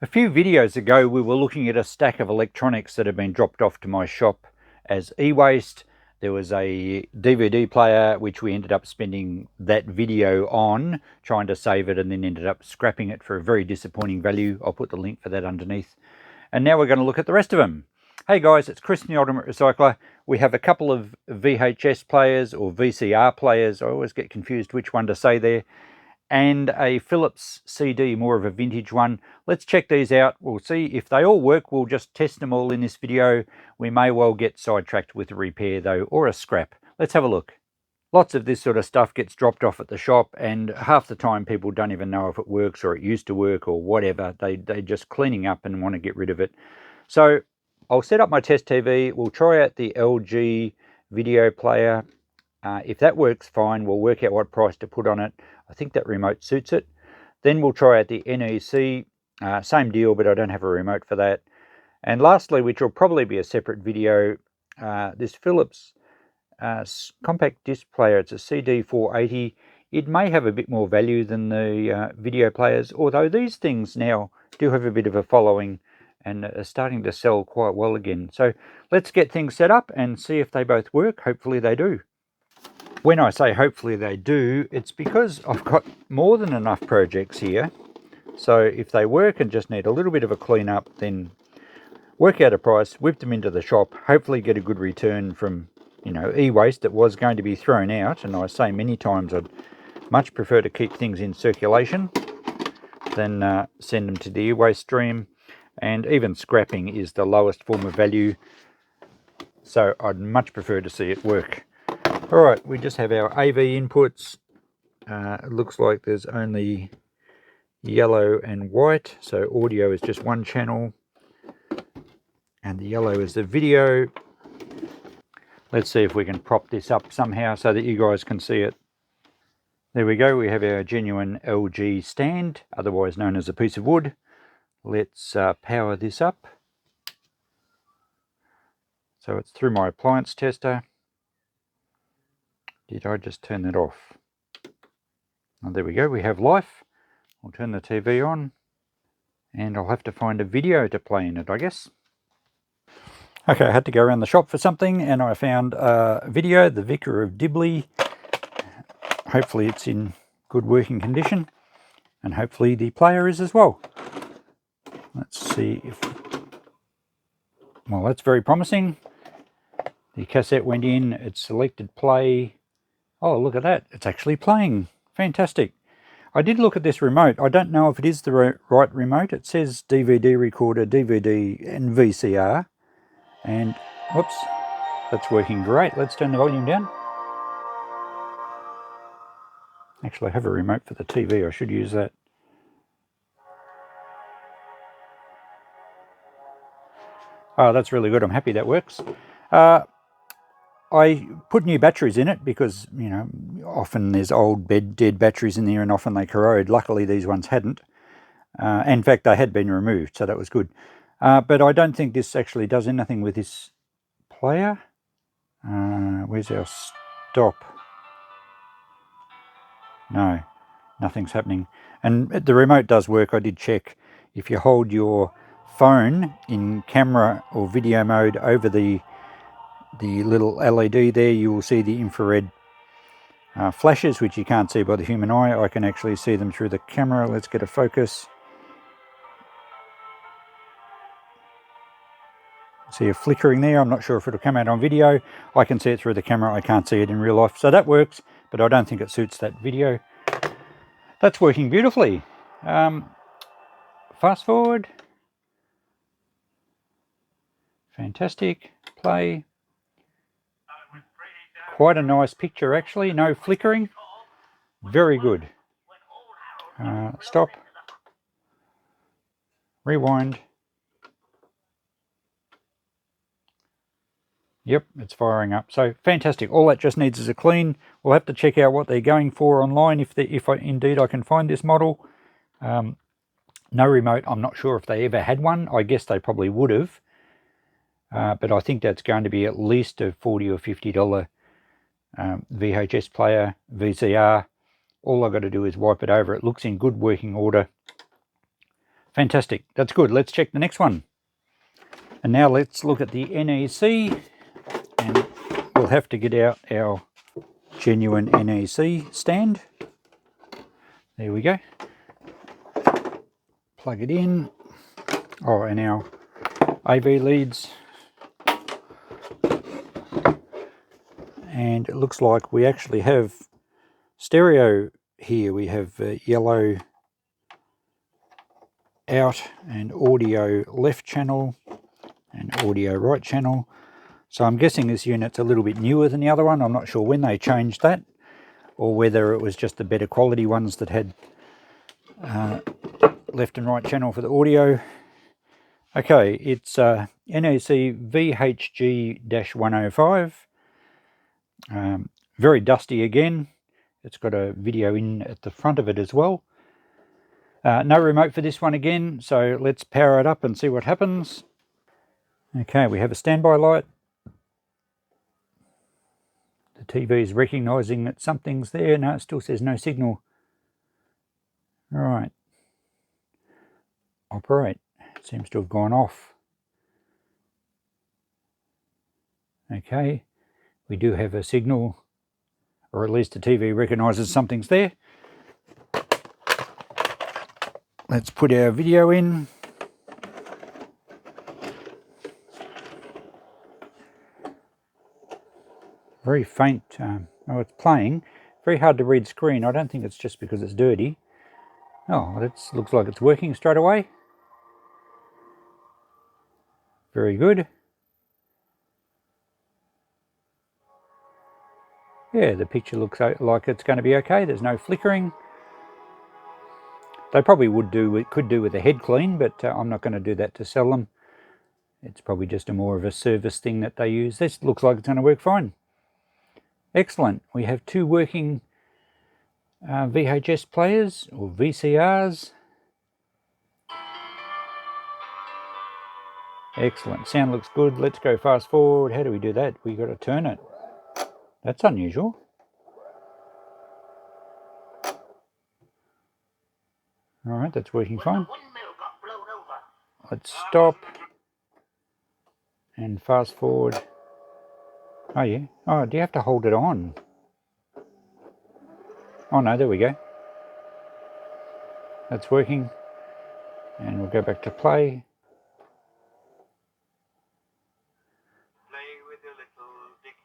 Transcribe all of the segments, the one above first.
A few videos ago we were looking at a stack of electronics that had been dropped off to my shop as e-waste. There was a DVD player which we ended up spending that video on, trying to save it, and then ended up scrapping it for a very disappointing value. I'll put the link for that underneath. And now we're going to look at the rest of them. Hey guys, it's Chris the Ultimate Recycler. We have a couple of VHS players or VCR players. I always get confused which one to say there. And a Philips CD, more of a vintage one. Let's check these out. We'll see if they all work. We'll just test them all in this video. We may well get sidetracked with a repair though, or a scrap. Let's have a look. Lots of this sort of stuff gets dropped off at the shop, and half the time people don't even know if it works or it used to work or whatever. They're just cleaning up and want to get rid of it. So I'll set up my test TV. We'll try out the LG video player. If that works fine, we'll work out what price to put on it. I think that remote suits it. Then we'll try out the NEC, same deal, but I don't have a remote for that. And lastly, which will probably be a separate video, this Philips compact disc player. It's a CD480. It may have a bit more value than the video players, although these things now do have a bit of a following and are starting to sell quite well again. So let's get things set up and see if they both work. Hopefully they do. When I say hopefully they do, it's because I've got more than enough projects here. So if they work and just need a little bit of a clean up, then work out a price, whip them into the shop, hopefully get a good return from, e-waste that was going to be thrown out. And I say many times I'd much prefer to keep things in circulation than send them to the e-waste stream. And even scrapping is the lowest form of value. So I'd much prefer to see it work. Alright, we just have our AV inputs. It looks like there's only yellow and white, so audio is just one channel, and the yellow is the video. Let's see if we can prop this up somehow so that you guys can see it. There we go, we have our genuine LG stand, otherwise known as a piece of wood. Let's power this up. So it's through my appliance tester. Did I just turn that off? Oh, there we go, we have life. We'll turn the TV on, and I'll have to find a video to play in it, I guess. Okay, I had to go around the shop for something, and I found a video, The Vicar of Dibley. Hopefully it's in good working condition, and hopefully the player is as well. Let's see if... Well, that's very promising. The cassette went in, it selected play. Oh, look at that. It's actually playing. Fantastic. I did look at this remote. I don't know if it is the right remote. It says DVD recorder, DVD and VCR. And, whoops, that's working great. Let's turn the volume down. Actually, I have a remote for the TV. I should use that. Oh, that's really good. I'm happy that works. I put new batteries in it because, often there's old dead batteries in there and often they corrode. Luckily, these ones hadn't. In fact, they had been removed, so that was good. But I don't think this actually does anything with this player. Where's our stop? No, nothing's happening. And the remote does work. I did check. If you hold your phone in camera or video mode over the little LED there, you will see the infrared flashes, which you can't see by the human eye. I can actually see them through the camera. Let's get a focus. See a flickering there. I'm not sure if it'll come out on video. I can see it through the camera. I can't see it in real life. So that works, but I don't think it suits that video. That's working beautifully. Fast forward. Fantastic. Play. Quite a nice picture actually, no flickering. Very good. Stop. Rewind. Yep, it's firing up. So fantastic. All that just needs is a clean. We'll have to check out what they're going for online if indeed I can find this model. No remote. I'm not sure if they ever had one. I guess they probably would have. But I think that's going to be at least a $40 or $50 VHS player, VCR. All I've got to do is wipe it over. It looks in good working order. Fantastic, that's good. Let's check the next one. And now let's look at the NEC, and we'll have to get out our genuine NEC stand. There we go. Plug it in. Oh, and our AV leads. And it looks like we actually have stereo here. We have yellow out and audio left channel and audio right channel. So I'm guessing this unit's a little bit newer than the other one. I'm not sure when they changed that, or whether it was just the better quality ones that had left and right channel for the audio. Okay, it's NEC VHG-105. Very dusty again. It's got a video in at the front of it as well. No remote for this one again, so let's power it up and see what happens. Okay, we have a standby light. The TV is recognising that something's there. No, it still says no signal. All right. Operate. It seems to have gone off. Okay, we do have a signal, or at least the TV recognises something's there. Let's put our video in. Very faint. Oh, it's playing. Very hard to read screen. I don't think it's just because it's dirty. Oh, that looks like it's working straight away. Very good. Yeah, the picture looks like it's going to be okay. There's no flickering. They probably could do with a head clean, but I'm not going to do that to sell them. It's probably just more of a service thing that they use. This looks like it's going to work fine. Excellent. We have two working VHS players, or VCRs. Excellent. Sound looks good. Let's go fast forward. How do we do that? We got to turn it. That's unusual. All right, that's working fine. Let's stop and fast forward. Oh yeah. Oh, do you have to hold it on? Oh no, there we go. That's working. And we'll go back to play. Play with your little dick.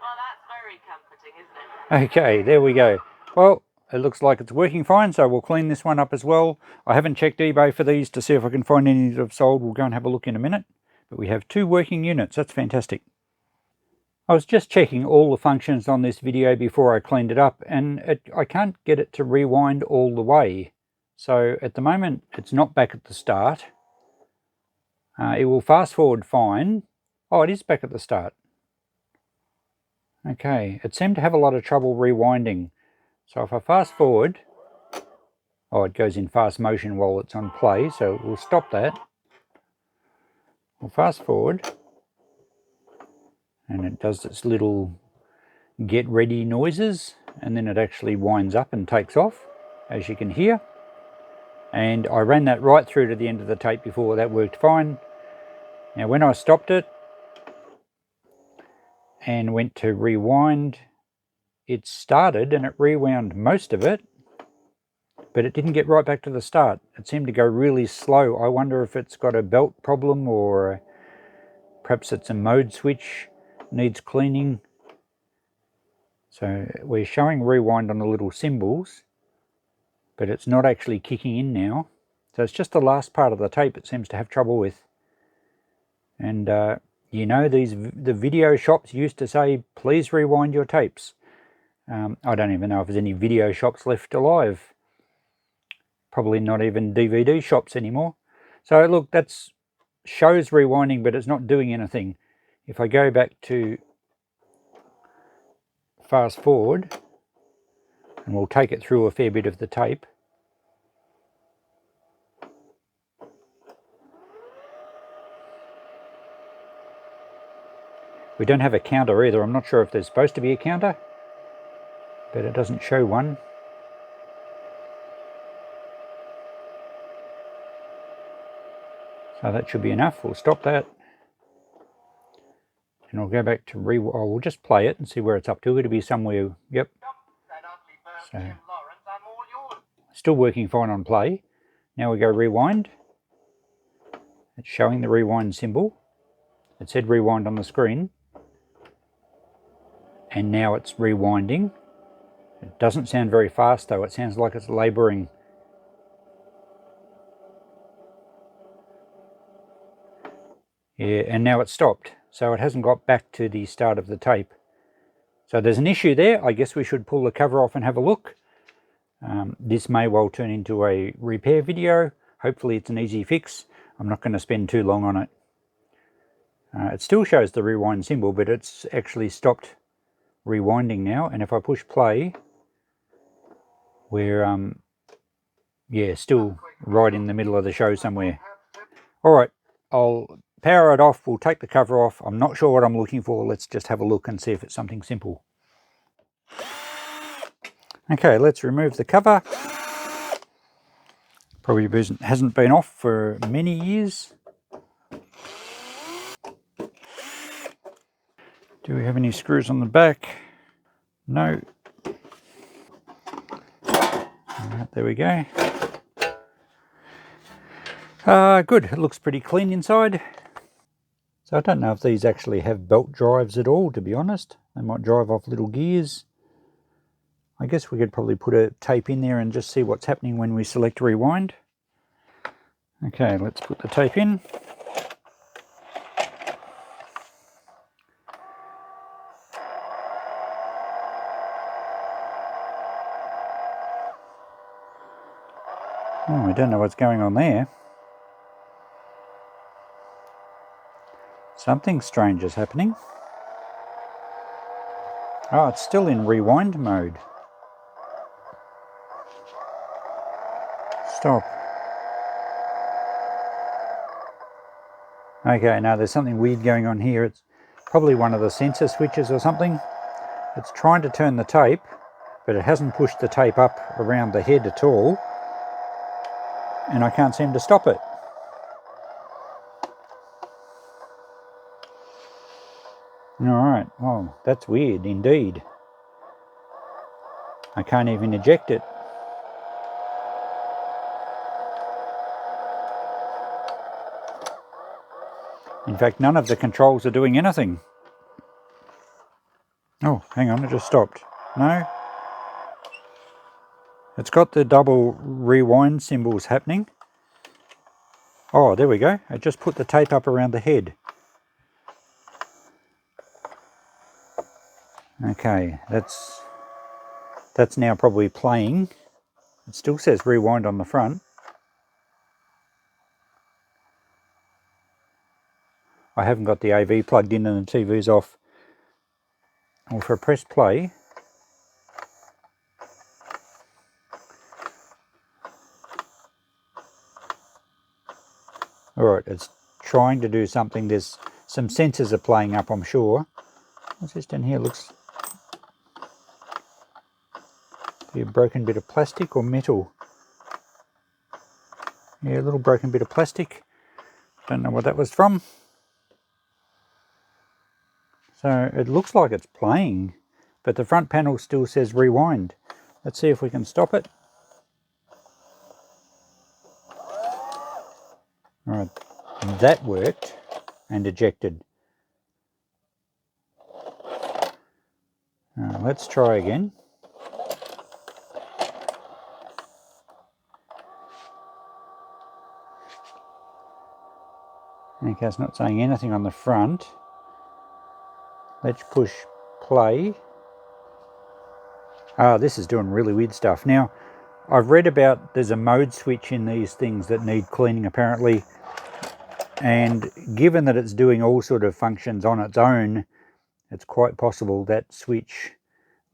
Well, that's very comforting, isn't it? Okay, there we go. Well, it looks like it's working fine, so we'll clean this one up as well. I haven't checked eBay for these to see if I can find any that have sold. We'll go and have a look in a minute. But we have two working units. That's fantastic. I was just checking all the functions on this video before I cleaned it up, and I can't get it to rewind all the way. So at the moment, it's not back at the start. It will fast forward fine. Oh, it is back at the start. Okay, it seemed to have a lot of trouble rewinding. So if I fast forward, oh, it goes in fast motion while it's on play, so we'll stop that. We'll fast forward, and it does its little get ready noises, and then it actually winds up and takes off, as you can hear. And I ran that right through to the end of the tape before. That worked fine. Now when I stopped it and went to rewind, it started and it rewound most of it, but it didn't get right back to the start. It seemed to go really slow. I wonder if it's got a belt problem, or perhaps it's a mode switch, needs cleaning. So we're showing rewind on the little symbols, but it's not actually kicking in now. So it's just the last part of the tape it seems to have trouble with. And you know, the video shops used to say, please rewind your tapes. I don't even know if there's any video shops left alive. Probably not even DVD shops anymore. So look, that's shows rewinding, but it's not doing anything. If I go back to fast forward, and we'll take it through a fair bit of the tape. We don't have a counter either. I'm not sure if there's supposed to be a counter, but it doesn't show one. So that should be enough. We'll stop that. And I'll go back to we'll just play it and see where it's up to. It'll be somewhere, yep. So, still working fine on play. Now we go rewind. It's showing the rewind symbol. It said rewind on the screen. And now it's rewinding. It doesn't sound very fast though. It sounds like it's labouring. Yeah, and now it's stopped. So it hasn't got back to the start of the tape. So there's an issue there. I guess we should pull the cover off and have a look. This may well turn into a repair video. Hopefully it's an easy fix. I'm not going to spend too long on it. It still shows the rewind symbol, but it's actually stopped rewinding now. And if I push play, we're yeah, still right in the middle of the show somewhere. All right, I'll power it off. We'll take the cover off. I'm not sure what I'm looking for. Let's just have a look and see if it's something simple. Okay, let's remove the cover. Probably hasn't been off for many years. Do we have any screws on the back? No. Alright, there we go. Good, it looks pretty clean inside. So I don't know if these actually have belt drives at all, to be honest. They might drive off little gears. I guess we could probably put a tape in there and just see what's happening when we select rewind. Okay, let's put the tape in. Oh, I don't know what's going on there. Something strange is happening. Oh, it's still in rewind mode. Stop. Okay, now there's something weird going on here. It's probably one of the sensor switches or something. It's trying to turn the tape, but it hasn't pushed the tape up around the head at all. And I can't seem to stop it. Alright, well, that's weird indeed. I can't even eject it. In fact, none of the controls are doing anything. Oh, hang on, it just stopped. No? It's got the double rewind symbols happening. Oh, there we go. It just put the tape up around the head. Okay, that's now probably playing. It still says rewind on the front. I haven't got the AV plugged in and the TV's off. Well, if I press play, alright, it's trying to do something. There's some sensors are playing up, I'm sure. What's this down here? Looks to be a broken bit of plastic or metal. Yeah, a little broken bit of plastic. Don't know what that was from. So it looks like it's playing, but the front panel still says rewind. Let's see if we can stop it. Alright, that worked and ejected. Let's try again. Okay, it's not saying anything on the front. Let's push play. Ah, this is doing really weird stuff. Now, I've read about there's a mode switch in these things that need cleaning apparently. And given that it's doing all sort of functions on its own, it's quite possible that switch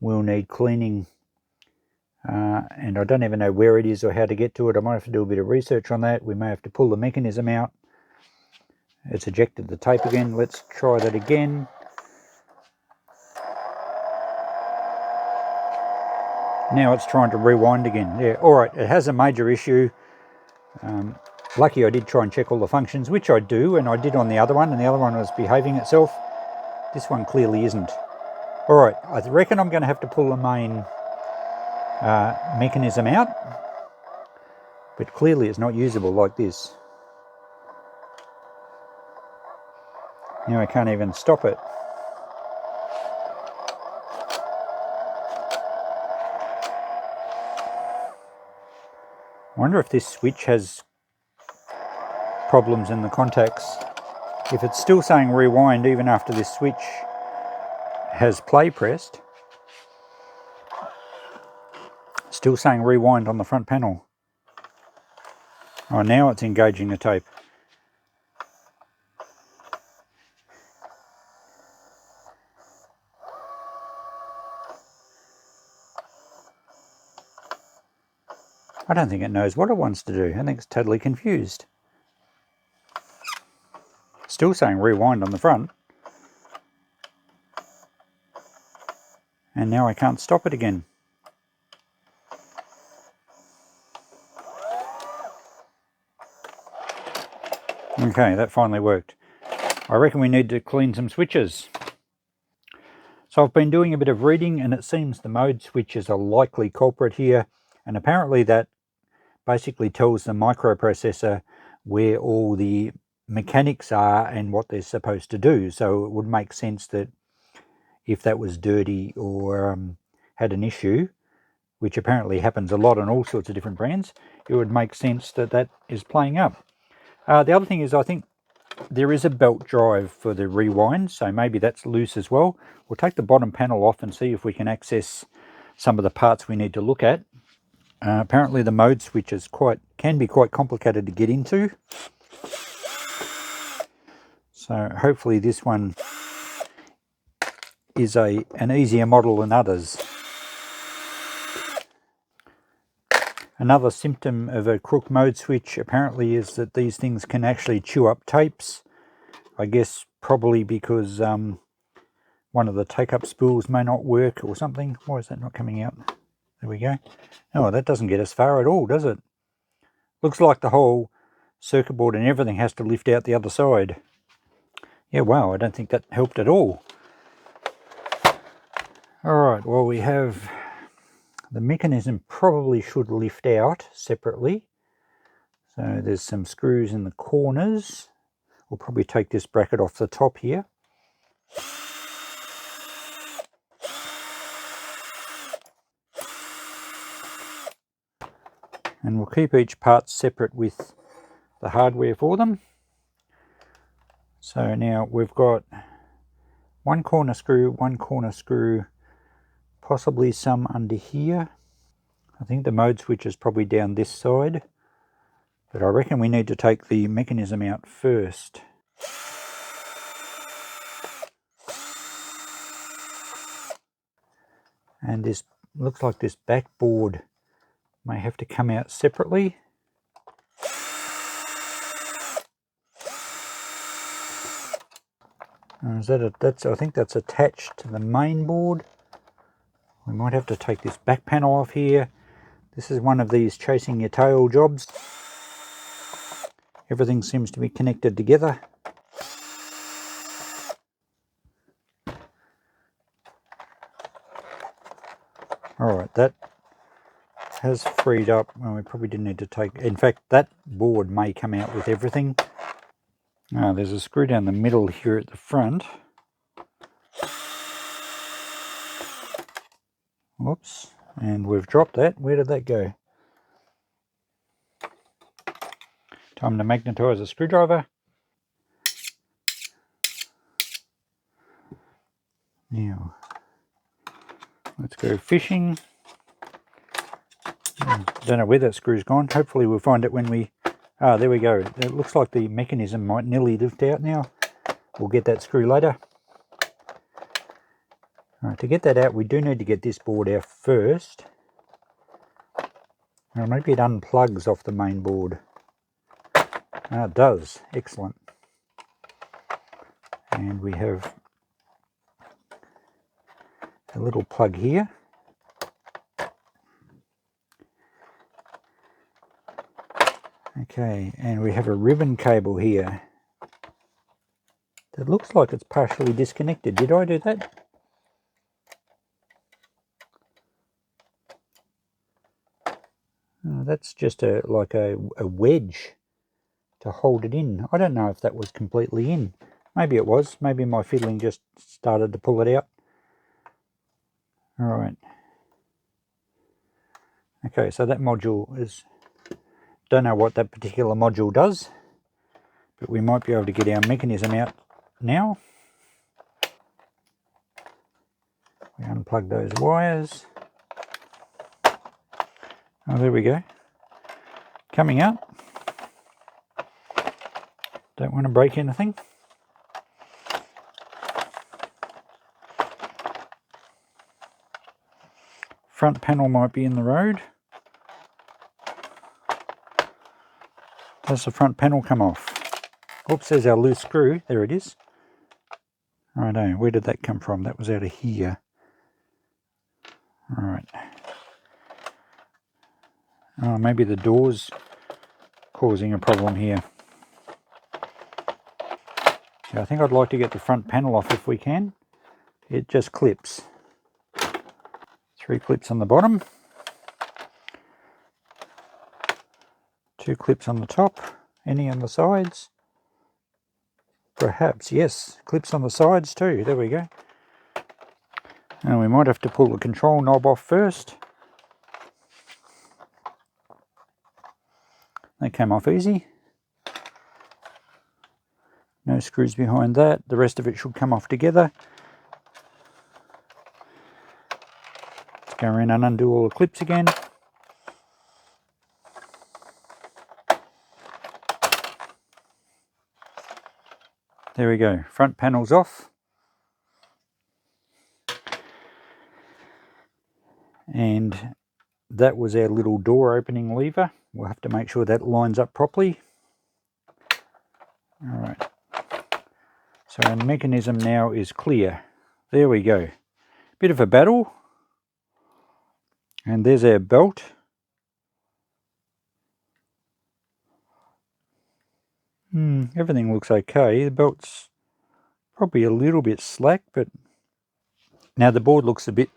will need cleaning. And I don't even know where it is or how to get to it. I might have to do a bit of research on that. We may have to pull the mechanism out. It's ejected the tape again. Let's try that again. Now it's trying to rewind again. Yeah, all right, it has a major issue. Lucky I did try and check all the functions, which I do, and I did on the other one, and the other one was behaving itself. This one clearly isn't. Alright, I reckon I'm going to have to pull the main mechanism out, but clearly it's not usable like this. Now I can't even stop it. I wonder if this switch has problems in the contacts. If it's still saying rewind even after this switch has play pressed, still saying rewind on the front panel. Oh, now it's engaging the tape. I don't think it knows what it wants to do. I think it's totally confused. Still saying rewind on the front. And now I can't stop it again. Okay, that finally worked. I reckon we need to clean some switches. So I've been doing a bit of reading, and it seems the mode switch is a likely culprit here. And apparently that basically tells the microprocessor where all the mechanics are and what they're supposed to do. So it would make sense that if that was dirty or had an issue, which apparently happens a lot on all sorts of different brands, it would make sense that that is playing up. The other thing is, I think there is a belt drive for the rewind, so maybe that's loose as well. We'll take the bottom panel off and see if we can access some of the parts we need to look at. Apparently the mode switch is can be quite complicated to get into. So hopefully this one is an easier model than others. Another symptom of a crook mode switch apparently is that these things can actually chew up tapes. I guess probably because one of the take-up spools may not work or something. Why is that not coming out? There we go. Oh, that doesn't get us far at all, does it? Looks like the whole circuit board and everything has to lift out the other side. Yeah, wow, I don't think that helped at all. Alright, well, we have the mechanism probably should lift out separately. So there's some screws in the corners. We'll probably take this bracket off the top here. And we'll keep each part separate with the hardware for them. So now we've got one corner screw, possibly some under here. I think the mode switch is probably down this side, but I reckon we need to take the mechanism out first. And this looks like this backboard may have to come out separately. I think that's attached to the main board. We might have to take this back panel off here. This is one of these chasing your tail jobs. Everything seems to be connected together. Alright, that has freed up. Well, we probably didn't need to take... In fact, that board may come out with everything. There's a screw down the middle here at the front. Whoops. And we've dropped that. Where did that go? Time to magnetise a screwdriver. Now, let's go fishing. Don't know where that screw's gone. Hopefully we'll find it when we... there we go. It looks like the mechanism might nearly lift out now. We'll get that screw later. Alright, to get that out, we do need to get this board out first. Now maybe it unplugs off the main board. It does. Excellent. And we have a little plug here. Okay, and we have a ribbon cable here that looks like it's partially disconnected. Did I do that? Oh, that's just like a wedge to hold it in. I don't know if that was completely in. Maybe it was. Maybe my fiddling just started to pull it out. All right. Okay, so that module is... Don't know what that particular module does, but we might be able to get our mechanism out now. We unplug those wires. Oh, there we go. Coming out. Don't want to break anything. Front panel might be in the road. Does the front panel come off? Oops, there's our loose screw. There it is. Righto, where did that come from? That was out of here. Alright. Oh, maybe the door's causing a problem here. So I think I'd like to get the front panel off if we can. It just clips. 3 clips on the bottom. 2 clips on the top. Any on the sides? Perhaps, yes. Clips on the sides too. There we go. And we might have to pull the control knob off first. That came off easy. No screws behind that. The rest of it should come off together. Let's go around and undo all the clips again. There we go. Front panel's off. And that was our little door opening lever. We'll have to make sure that lines up properly. Alright. So our mechanism now is clear. There we go. Bit of a battle. And there's our belt. Everything looks okay. The belt's probably a little bit slack, but now the board looks a bit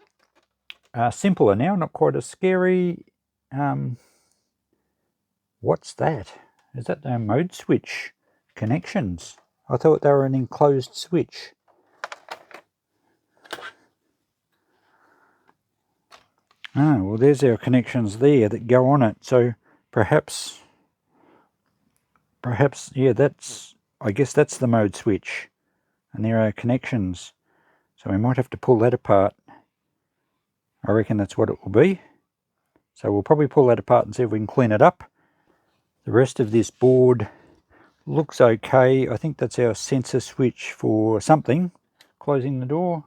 simpler now, not quite as scary. What's that? Is that the mode switch connections? I thought they were an enclosed switch. Oh, well, there's our connections there that go on it. So perhaps, yeah, I guess that's the mode switch. And there are connections. So we might have to pull that apart. I reckon that's what it will be. So we'll probably pull that apart and see if we can clean it up. The rest of this board looks okay. I think that's our sensor switch for something. Closing the door,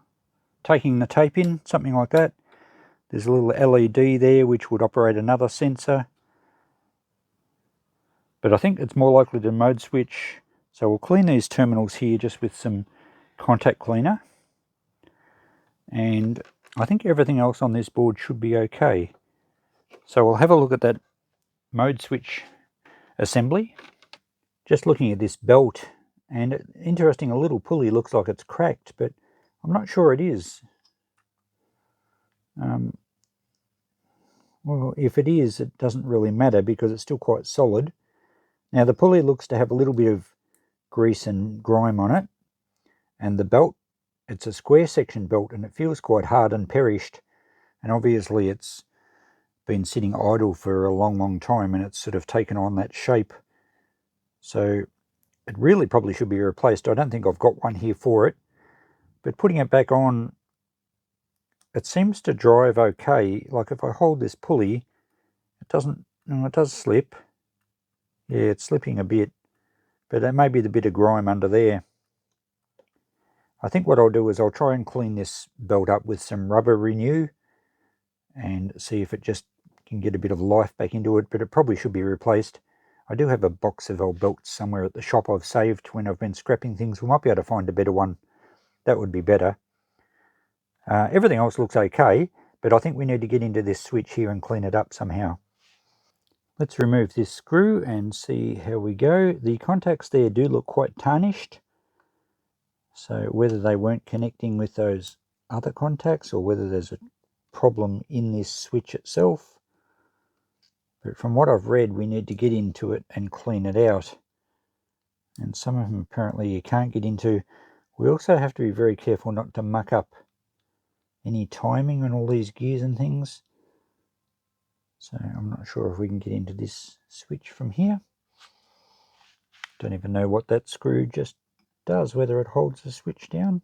taking the tape in, something like that. There's a little LED there which would operate another sensor. But I think it's more likely the mode switch. So we'll clean these terminals here just with some contact cleaner. And I think everything else on this board should be okay. So we'll have a look at that mode switch assembly. Just looking at this belt, and interesting, a little pulley looks like it's cracked, but I'm not sure it is. Well, if it is, it doesn't really matter because it's still quite solid. Now the pulley looks to have a little bit of grease and grime on it, and the belt, it's a square section belt and it feels quite hard and perished, and obviously it's been sitting idle for a long time and it's sort of taken on that shape. So it really probably should be replaced. I don't think I've got one here for it, but putting it back on, it seems to drive okay. Like if I hold this pulley, it doesn't, no, it does slip. Yeah, it's slipping a bit, but there may be the bit of grime under there. I think what I'll do is I'll try and clean this belt up with some rubber renew and see if it just can get a bit of life back into it, but it probably should be replaced. I do have a box of old belts somewhere at the shop I've saved when I've been scrapping things. We might be able to find a better one. That would be better. Everything else looks okay, but I think we need to get into this switch here and clean it up somehow. Let's remove this screw and see how we go. The contacts there do look quite tarnished. So whether they weren't connecting with those other contacts or whether there's a problem in this switch itself. But from what I've read, we need to get into it and clean it out. And some of them apparently you can't get into. We also have to be very careful not to muck up any timing on all these gears and things. So I'm not sure if we can get into this switch from here. Don't even know what that screw just does, whether it holds the switch down.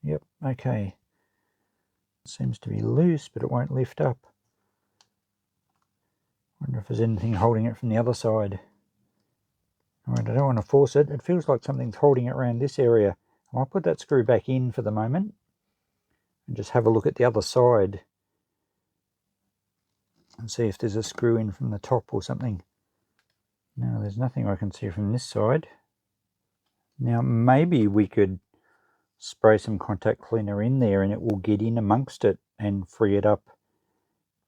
Yep, okay. It seems to be loose, but it won't lift up. Wonder if there's anything holding it from the other side. Alright, I don't want to force it. It feels like something's holding it around this area. I might put that screw back in for the moment and just have a look at the other side and see if there's a screw in from the top or something. No, there's nothing I can see from this side. Now maybe we could spray some contact cleaner in there and it will get in amongst it and free it up.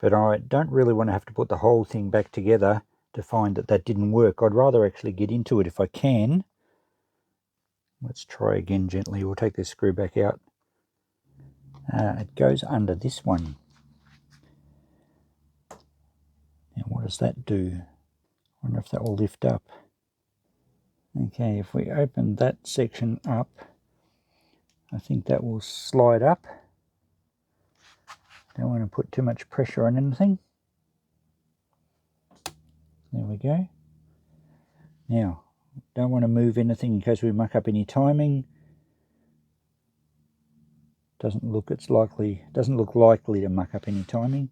But I don't really want to have to put the whole thing back together to find that that didn't work. I'd rather actually get into it if I can. Let's try again gently. We'll take this screw back out. It goes under this one. Now what does that do? I wonder if that will lift up. Okay, if we open that section up, I think that will slide up. Don't want to put too much pressure on anything. There we go. Now, don't want to move anything in case we muck up any timing. Doesn't look likely to muck up any timing.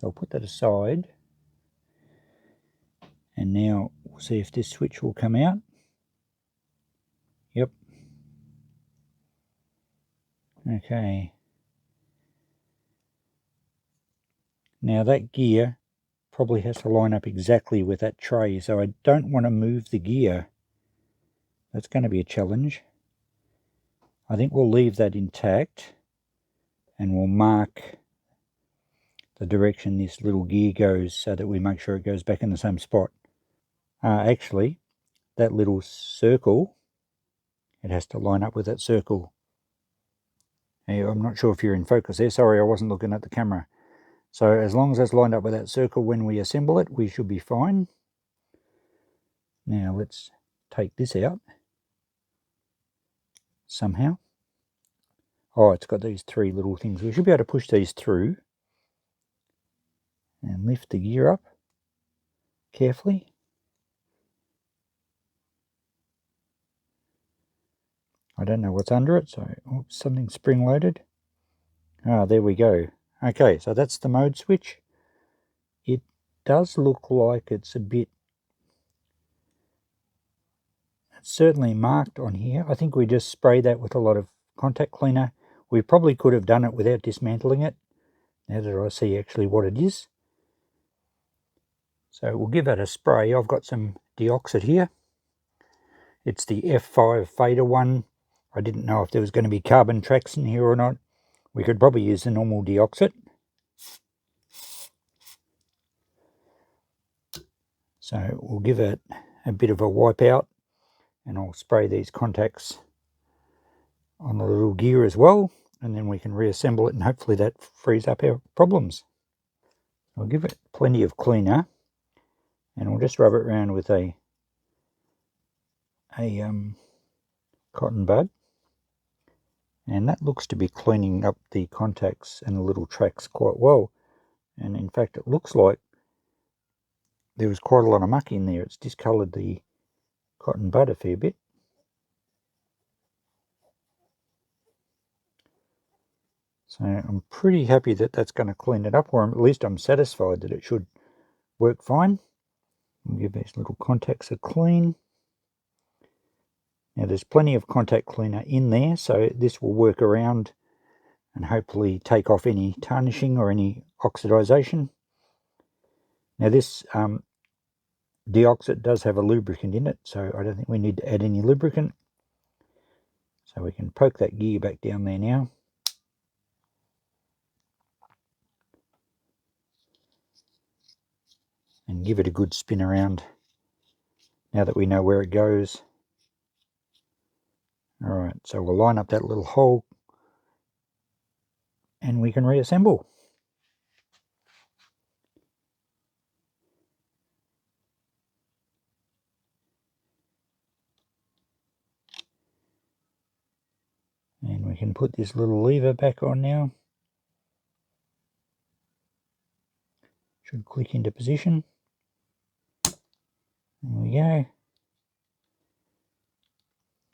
So I'll put that aside. And now we'll see if this switch will come out. Yep. Okay. Now that gear probably has to line up exactly with that tray, so I don't want to move the gear. That's going to be a challenge. I think we'll leave that intact and we'll mark the direction this little gear goes so that we make sure it goes back in the same spot. Actually, that little circle, it has to line up with that circle. Hey, I'm not sure if you're in focus there. Sorry, I wasn't looking at the camera. So as long as that's lined up with that circle when we assemble it, we should be fine. Now let's take this out somehow. Oh, it's got these three little things. We should be able to push these through and lift the gear up carefully. I don't know what's under it, so oops, something spring-loaded. There we go. Okay, so that's the mode switch. It does look like it's certainly marked on here. I think we just spray that with a lot of contact cleaner. We probably could have done it without dismantling it, now that I see actually what it is. So we'll give it a spray. I've got some deoxit here. It's the F5 fader one. I didn't know if there was going to be carbon tracks in here or not. We could probably use the normal deoxit. So we'll give it a bit of a wipe out and I'll spray these contacts on the little gear as well, and then we can reassemble it and hopefully that frees up our problems. I'll give it plenty of cleaner and we'll just rub it around with a cotton bud, and that looks to be cleaning up the contacts and the little tracks quite well. And in fact it looks like there was quite a lot of muck in there. It's discoloured the cotton bud a fair bit. So I'm pretty happy that that's going to clean it up, or at least I'm satisfied that it should work fine. We'll give these little contacts a clean. Now there's plenty of contact cleaner in there, so this will work around and hopefully take off any tarnishing or any oxidization. Now this deoxit does have a lubricant in it, so I don't think we need to add any lubricant. So we can poke that gear back down there now. and give it a good spin around now that we know where it goes. Alright, so we'll line up that little hole and we can reassemble. And we can put this little lever back on now. Should click into position. There we go.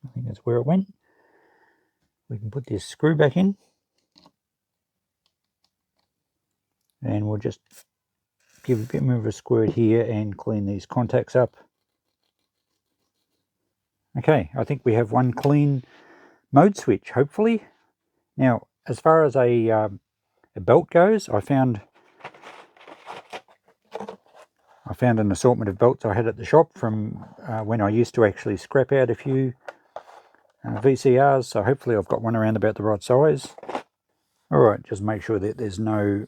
I think that's where it went. We can put this screw back in. And we'll just give a bit more of a squirt here and clean these contacts up. Okay, I think we have one clean mode switch, hopefully. Now, as far as a belt goes, I found an assortment of belts I had at the shop from when I used to actually scrap out a few VCRs, so hopefully I've got one around about the right size. Alright, just make sure that there's no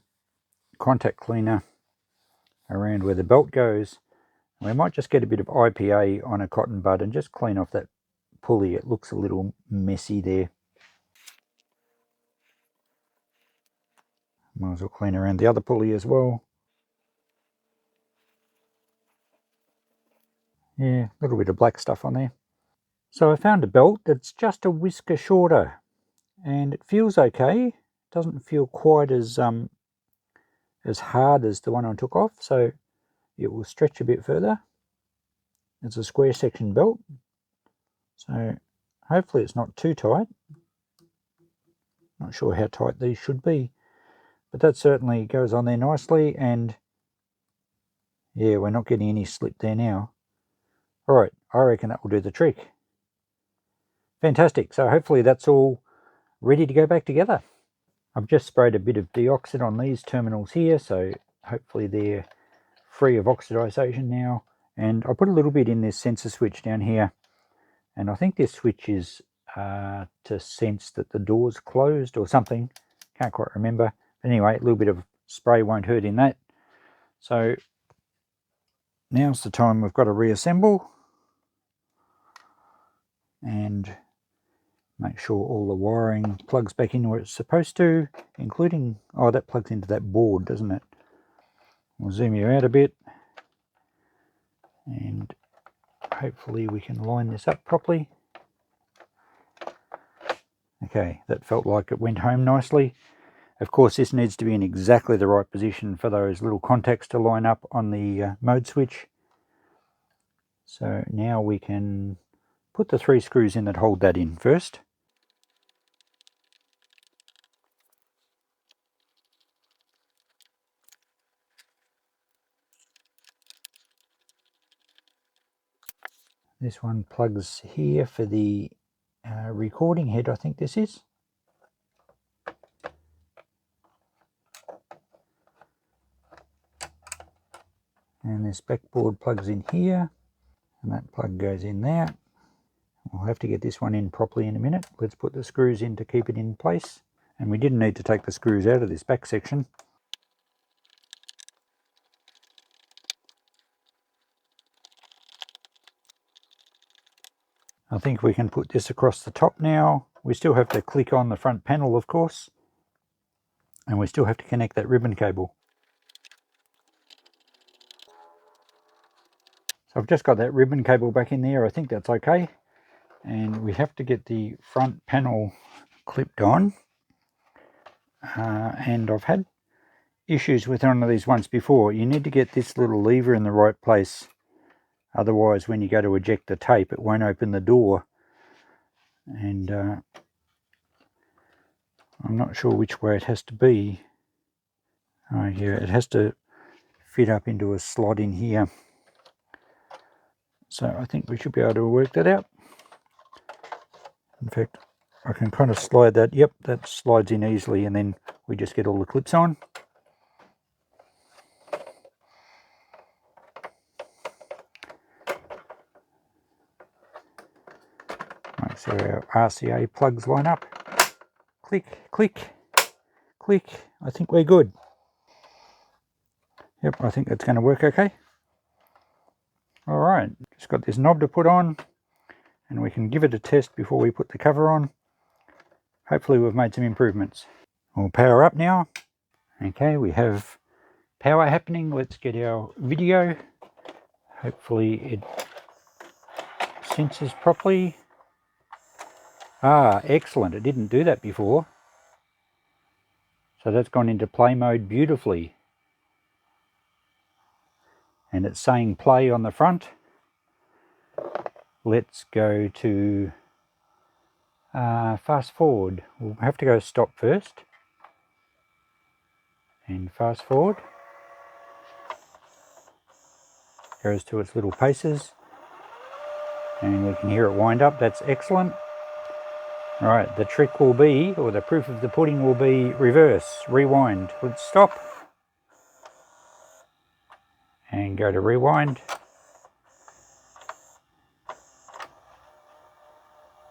contact cleaner around where the belt goes. We might just get a bit of IPA on a cotton bud and just clean off that pulley. It looks a little messy there. Might as well clean around the other pulley as well. Yeah, a little bit of black stuff on there. So I found a belt that's just a whisker shorter and it feels okay. It doesn't feel quite as hard as the one I took off, so it will stretch a bit further. It's a square section belt, so hopefully it's not too tight. Not sure how tight these should be, but that certainly goes on there nicely, and yeah, we're not getting any slip there now. Alright, I reckon that will do the trick. Fantastic, so hopefully that's all ready to go back together. I've just sprayed a bit of deoxit on these terminals here, so hopefully they're free of oxidization now. And I put a little bit in this sensor switch down here, and I think this switch is to sense that the door's closed or something. Can't quite remember. But anyway, a little bit of spray won't hurt in that. So now's the time we've got to reassemble and make sure all the wiring plugs back in where it's supposed to, including, oh, that plugs into that board, doesn't it? We'll zoom you out a bit and hopefully we can line this up properly. Okay, that felt like it went home nicely. Of course, this needs to be in exactly the right position for those little contacts to line up on the mode switch. So now we can put the 3 screws in that hold that in first. This one plugs here for the recording head, I think this is. And this backboard plugs in here, and that plug goes in there. We'll have to get this one in properly in a minute. Let's put the screws in to keep it in place. And we didn't need to take the screws out of this back section. I think we can put this across the top now. We still have to click on the front panel, of course. And we still have to connect that ribbon cable. So I've just got that ribbon cable back in there. I think that's okay. And we have to get the front panel clipped on. And I've had issues with one of these once before. You need to get this little lever in the right place. Otherwise, when you go to eject the tape, it won't open the door. And I'm not sure which way it has to be. Oh, yeah, it has to fit up into a slot in here. So I think we should be able to work that out. In fact, I can kind of slide that. Yep, that slides in easily, and then we just get all the clips on. Make sure our RCA plugs line up. Click, click, click. I think we're good. Yep, I think that's going to work okay. Alright, just got this knob to put on, and we can give it a test before we put the cover on. Hopefully we've made some improvements. We'll power up now. Okay, we have power happening. Let's get our video. Hopefully it senses properly. Ah, excellent. It didn't do that before. So that's gone into play mode beautifully. And it's saying play on the front. Let's go to fast forward. We'll have to go stop first. And fast forward. Goes to its little paces. And we can hear it wind up. That's excellent. Alright, the trick will be, or the proof of the pudding will be reverse, rewind. Let's stop. And go to rewind.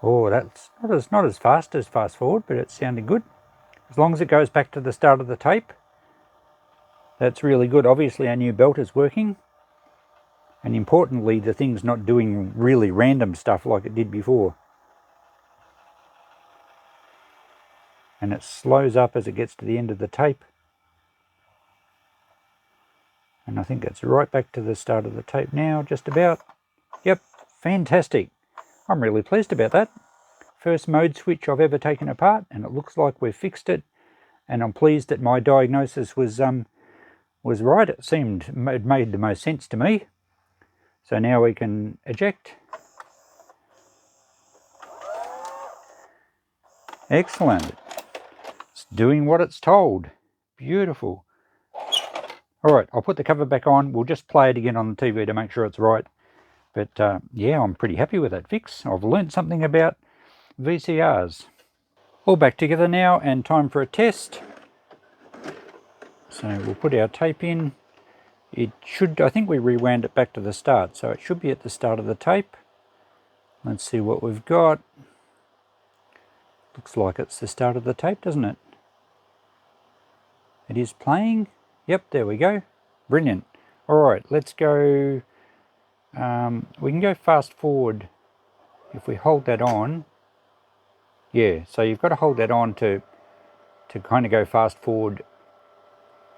Oh, that's not as fast as fast forward, but it sounded good. As long as it goes back to the start of the tape, that's really good. Obviously our new belt is working. And importantly, the thing's not doing really random stuff like it did before. And it slows up as it gets to the end of the tape. And I think it's right back to the start of the tape now, just about. Yep, fantastic. I'm really pleased about that. First mode switch I've ever taken apart, and it looks like we've fixed it. And I'm pleased that my diagnosis was right. It made the most sense to me. So now we can eject. Excellent. It's doing what it's told. Beautiful. Alright, I'll put the cover back on. We'll just play it again on the TV to make sure it's right. But yeah, I'm pretty happy with that fix. I've learnt something about VCRs. All back together now, and time for a test. So we'll put our tape in. It should, I think we rewound it back to the start, so it should be at the start of the tape. Let's see what we've got. Looks like it's the start of the tape, doesn't it? It is playing. Yep, there we go. Brilliant. Alright, let's go. We can go fast forward if we hold that on. Yeah, so you've got to hold that on to kind of go fast forward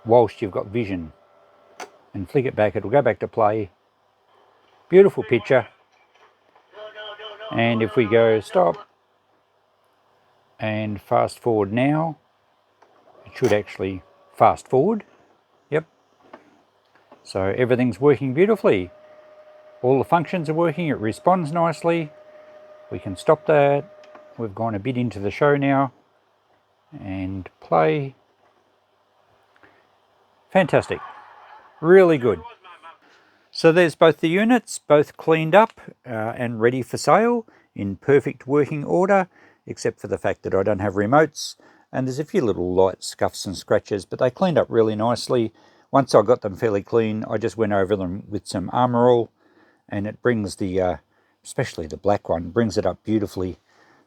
whilst you've got vision. And flick it back, it'll go back to play. Beautiful picture. And if we go stop and fast forward now, it should actually fast forward. Yep. So everything's working beautifully. All the functions are working, it responds nicely. We can stop that. We've gone a bit into the show now. And play. Fantastic. Really good. So there's both the units, both cleaned up and ready for sale in perfect working order, except for the fact that I don't have remotes. And there's a few little light scuffs and scratches, but they cleaned up really nicely. Once I got them fairly clean, I just went over them with some Armor All, and it brings the, especially the black one, brings it up beautifully.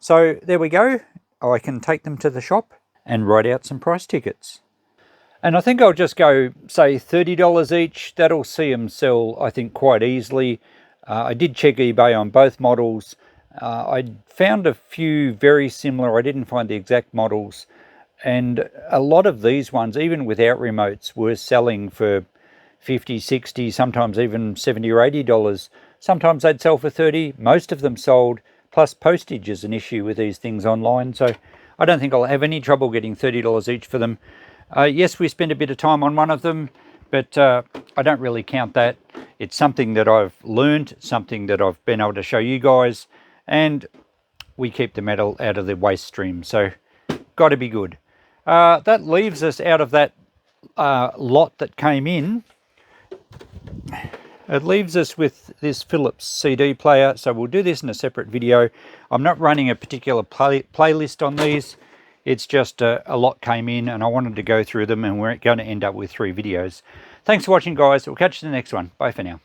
So there we go. I can take them to the shop and write out some price tickets. And I think I'll just go, say, $30 each. That'll see them sell, I think, quite easily. I did check eBay on both models. I found a few very similar. I didn't find the exact models. And a lot of these ones, even without remotes, were selling for $50, $60, sometimes even $70 or $80. Sometimes they'd sell for $30. Most of them sold, plus postage is an issue with these things online. So I don't think I'll have any trouble getting $30 each for them. Yes, we spent a bit of time on one of them, but I don't really count that. It's something that I've learned, something that I've been able to show you guys, and we keep the metal out of the waste stream, so got to be good. That leaves us out of that lot that came in. It leaves us with this Philips CD player, so we'll do this in a separate video. I'm not running a particular playlist on these. It's just a lot came in and I wanted to go through them, and we're going to end up with 3 videos. Thanks for watching, guys. We'll catch you in the next one. Bye for now.